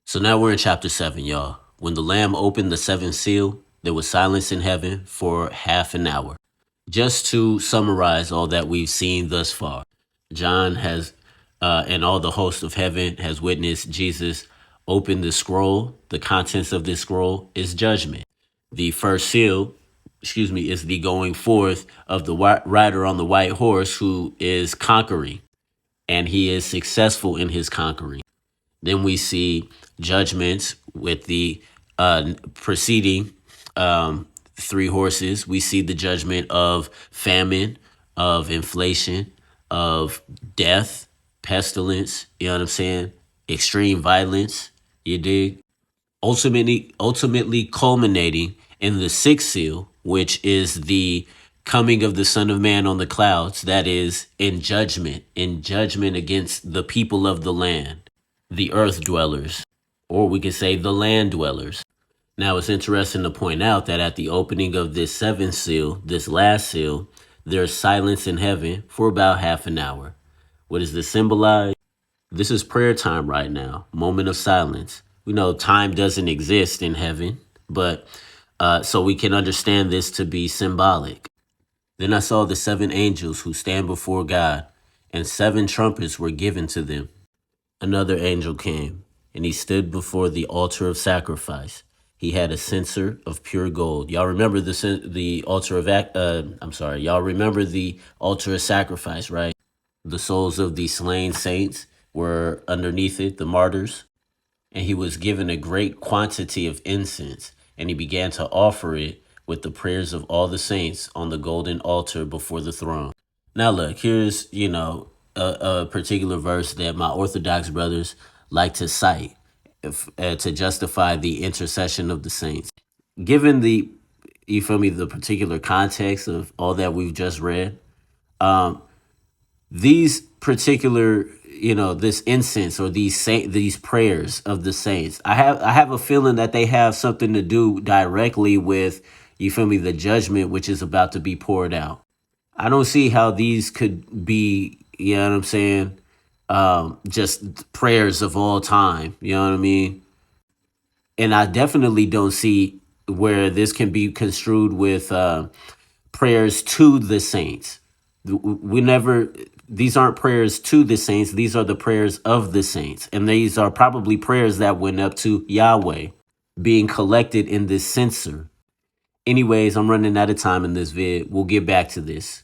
So now we're in chapter 7, y'all. When the Lamb opened the seventh seal, there was silence in heaven for half an hour. Just to summarize all that we've seen thus far, John has, and all the host of heaven has witnessed Jesus open the scroll. The contents of this scroll is judgment. The first seal, is the going forth of the rider on the white horse who is conquering, and he is successful in his conquering. Then we see judgments with the preceding three horses. We see the judgment of famine, of inflation, of death, pestilence, you know what I'm saying? Extreme violence, you dig? Ultimately culminating in the sixth seal, which is the coming of the Son of Man on the clouds, that is in judgment against the people of the land, the earth dwellers, or we could say the land dwellers. Now, it's interesting to point out that at the opening of this seventh seal, this last seal, there's silence in heaven for about half an hour. What does this symbolize? This is prayer time right now, moment of silence. We know time doesn't exist in heaven, but so we can understand this to be symbolic. Then I saw the seven angels who stand before God, and seven trumpets were given to them. Another angel came, and he stood before the altar of sacrifice. He had a censer of pure gold. Y'all remember the altar of y'all remember the altar of sacrifice, right? The souls of the slain saints were underneath it, the martyrs, and he was given a great quantity of incense, and he began to offer it with the prayers of all the saints on the golden altar before the throne. Now, look, here's, a particular verse that my Orthodox brothers like to cite to justify the intercession of the saints. Given the particular context of all that we've just read, these particular, this incense or these prayers of the saints, I have a feeling that they have something to do directly with, the judgment which is about to be poured out. I don't see how these could be, you know what I'm saying, just prayers of all time. You know what I mean? And I definitely don't see where this can be construed with prayers to the saints. We never, these aren't prayers to the saints. These are the prayers of the saints. And these are probably prayers that went up to Yahweh being collected in this censer. Anyways, I'm running out of time in this vid. We'll get back to this.